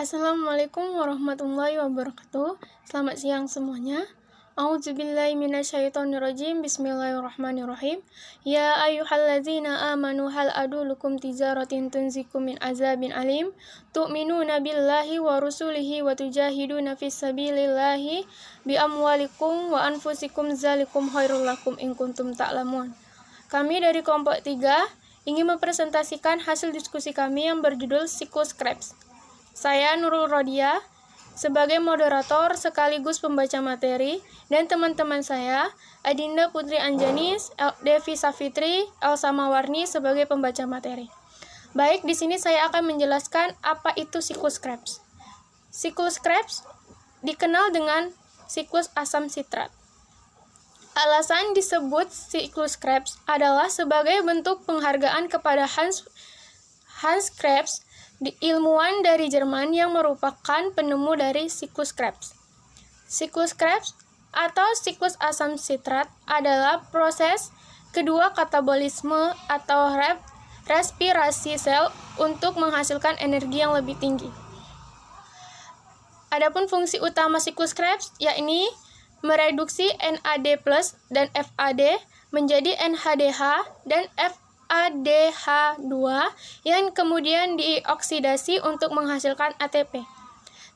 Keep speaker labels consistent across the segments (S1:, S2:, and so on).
S1: Assalamualaikum warahmatullahi wabarakatuh. Selamat siang semuanya. A'udzubillahi minasyaitonirrajim. Bismillahirrahmanirrahim. Ya ayyuhallazina amanu hal adulukum tijaratin tunzikum min azabin alim. Tu'minuna billahi wa rusulihi wa tujahiduna fis sabilillahi bi amwalikum wa anfusikum zalikum khairul lakum in kuntum ta'lamun. Kami dari kelompok 3 ingin mempresentasikan hasil diskusi kami yang berjudul Siklus Krebs. Saya Nurul Rodia sebagai moderator sekaligus pembaca materi, dan teman-teman saya Adinda Putri Anjanis, Devi Safitri, Elsa Mawarni sebagai pembaca materi. Baik, di sini saya akan menjelaskan apa itu siklus Krebs. Siklus Krebs dikenal dengan siklus asam sitrat. Alasan disebut siklus Krebs adalah sebagai bentuk penghargaan kepada Hans Krebs, ilmuwan dari Jerman yang merupakan penemu dari siklus Krebs. Siklus Krebs atau siklus asam sitrat adalah proses kedua katabolisme atau respirasi sel untuk menghasilkan energi yang lebih tinggi. Adapun fungsi utama siklus Krebs yakni mereduksi NAD+ dan FAD menjadi NADH dan ADH2 yang kemudian dioksidasi untuk menghasilkan ATP.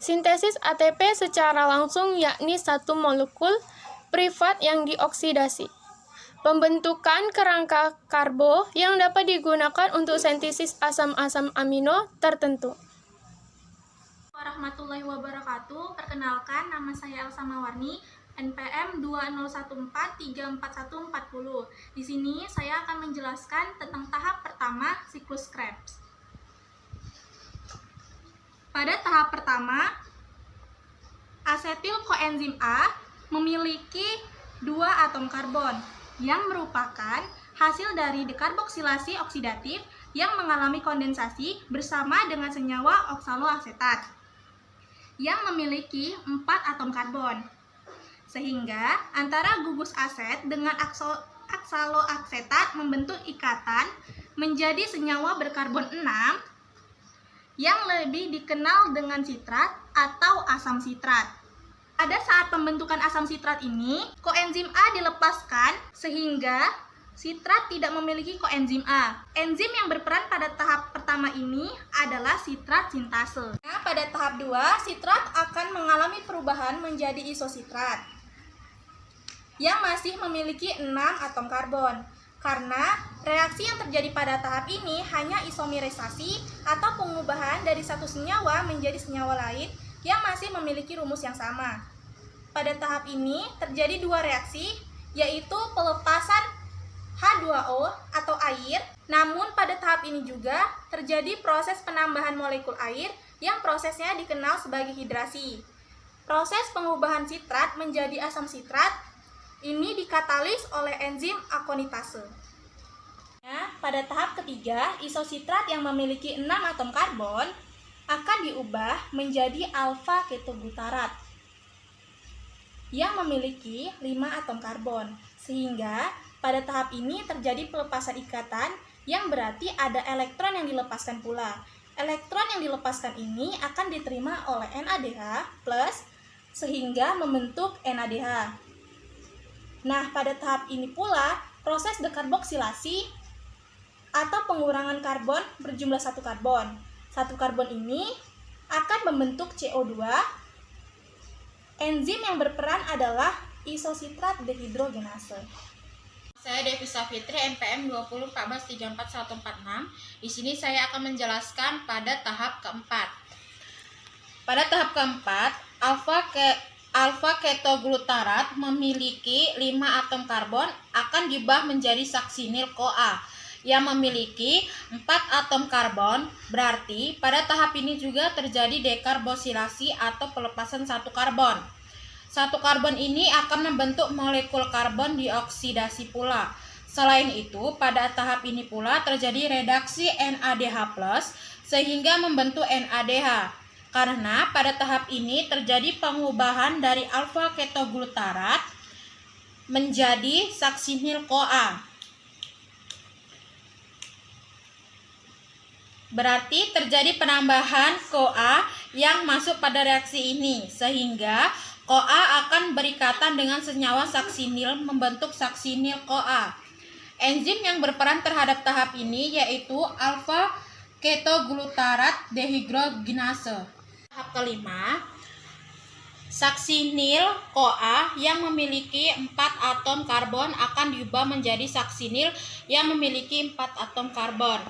S1: Sintesis ATP secara langsung yakni satu molekul privat yang dioksidasi. Pembentukan kerangka karbo yang dapat digunakan untuk sintesis asam-asam amino tertentu.
S2: Warahmatullahi wabarakatuh. Perkenalkan, nama saya Elsa Mawarni, NPM 2014344140. Di sini saya akan menjelaskan tentang tahap pertama siklus Krebs. Pada tahap pertama, asetil koenzim A memiliki 2 atom karbon yang merupakan hasil dari dekarboksilasi oksidatif yang mengalami kondensasi bersama dengan senyawa oksaloasetat yang memiliki 4 atom karbon. Sehingga antara gugus aset dengan oksaloasetat membentuk ikatan menjadi senyawa berkarbon 6 yang lebih dikenal dengan sitrat atau asam sitrat. Pada saat pembentukan asam sitrat ini, koenzim A dilepaskan sehingga sitrat tidak memiliki koenzim A. Enzim yang berperan pada tahap pertama ini adalah sitrat sintase. Nah, pada tahap 2, sitrat akan mengalami perubahan menjadi isositrat yang masih memiliki 6 atom karbon. Karena reaksi yang terjadi pada tahap ini hanya isomerisasi atau pengubahan dari satu senyawa menjadi senyawa lain yang masih memiliki rumus yang sama. Pada tahap ini terjadi 2 reaksi, yaitu pelepasan H2O atau air. Namun pada tahap ini juga terjadi proses penambahan molekul air yang prosesnya dikenal sebagai hidrasi. Proses pengubahan sitrat menjadi asam sitrat ini dikatalis oleh enzim akonitase. Nah, pada tahap ketiga, isositrat yang memiliki 6 atom karbon akan diubah menjadi alfa ketogutarat yang memiliki 5 atom karbon. Sehingga pada tahap ini terjadi pelepasan ikatan yang berarti ada elektron yang dilepaskan pula. Elektron yang dilepaskan ini akan diterima oleh NADH+ sehingga membentuk NADH. Nah, pada tahap ini pula proses dekarboksilasi atau pengurangan karbon berjumlah 1 karbon. 1 karbon ini akan membentuk CO2. Enzim yang berperan adalah isositrat dehidrogenase.
S3: Saya Devi Safitri, NPM 2014344146. Di sini saya akan menjelaskan pada tahap keempat. Pada tahap keempat, alfa ketoglutarat memiliki 5 atom karbon akan diubah menjadi saksinil-CoA yang memiliki 4 atom karbon. Berarti pada tahap ini juga terjadi dekarboksilasi atau pelepasan 1 karbon. 1 karbon ini akan membentuk molekul karbon dioksidasi pula. Selain itu, pada tahap ini pula terjadi redaksi NADH+ sehingga membentuk NADH. Karena pada tahap ini terjadi pengubahan dari alfa ketoglutarat menjadi saksinil-CoA. Berarti terjadi penambahan CoA yang masuk pada reaksi ini, sehingga CoA akan berikatan dengan senyawa saksinil membentuk saksinil CoA. Enzim yang berperan terhadap tahap ini yaitu alfa ketoglutarat dehidrogenase. Tahap kelima, saksinil CoA yang memiliki 4 atom karbon akan diubah menjadi saksinil yang memiliki 4 atom karbon.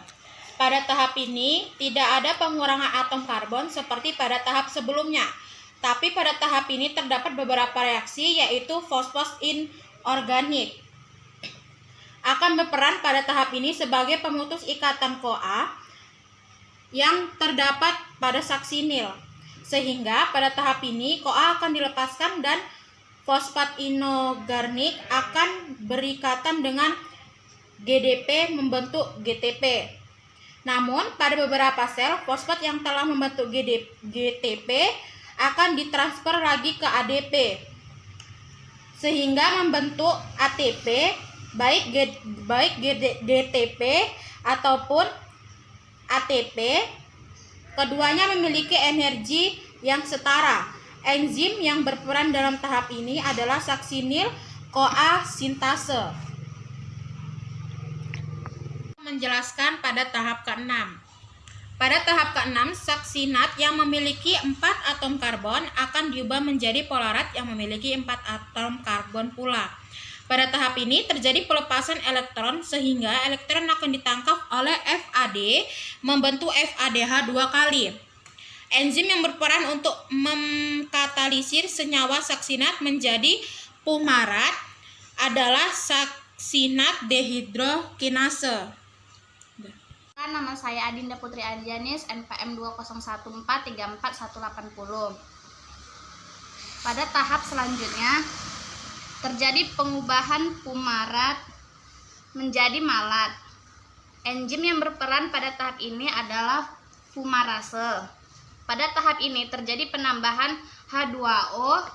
S3: Pada tahap ini tidak ada pengurangan atom karbon seperti pada tahap sebelumnya. Tapi pada tahap ini terdapat beberapa reaksi yaitu fosfos inorganik akan berperan pada tahap ini sebagai pemutus ikatan CoA yang terdapat pada saksinil. Sehingga pada tahap ini CoA akan dilepaskan dan fosfat inorganik akan berikatan dengan GDP membentuk GTP. Namun, pada beberapa sel, fosfat yang telah membentuk GTP akan ditransfer lagi ke ADP, sehingga membentuk ATP, baik GTP ataupun ATP. Keduanya memiliki energi yang setara. Enzim yang berperan dalam tahap ini adalah saksinil CoA sintase. Menjelaskan pada tahap ke-6. Pada tahap ke-6, saksinat yang memiliki 4 atom karbon akan diubah menjadi polarat yang memiliki 4 atom karbon pula. Pada tahap ini terjadi pelepasan elektron sehingga elektron akan ditangkap oleh FAD membentuk FADH 2 kali. Enzim yang berperan untuk mengkatalisir senyawa saksinat menjadi fumarat adalah saksinat dehidrogenase.
S4: Nama saya Adinda Putri Anjanis, NPM 201434180. Pada tahap selanjutnya terjadi pengubahan fumarat menjadi malat. Enzim yang berperan pada tahap ini adalah fumarase. Pada tahap ini terjadi penambahan H2O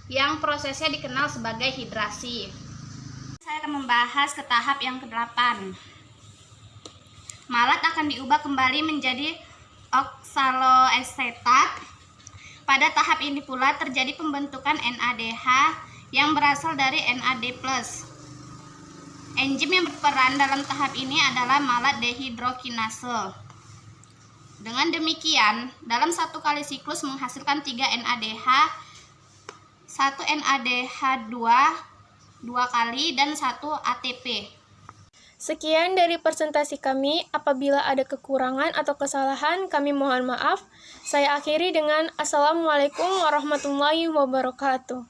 S4: yang prosesnya dikenal sebagai hidrasi. Saya akan membahas ke tahap yang ke-8. Malat akan diubah kembali menjadi oksaloasetat. Pada tahap ini pula terjadi pembentukan NADH yang berasal dari NAD+. Enzim yang berperan dalam tahap ini adalah malat dehidrogenase. Dengan demikian, dalam satu kali siklus menghasilkan 3 NADH, 1 NADH2 2 kali, dan 1 ATP.
S1: Sekian dari presentasi kami. Apabila ada kekurangan atau kesalahan, kami mohon maaf. Saya akhiri dengan Assalamualaikum warahmatullahi wabarakatuh.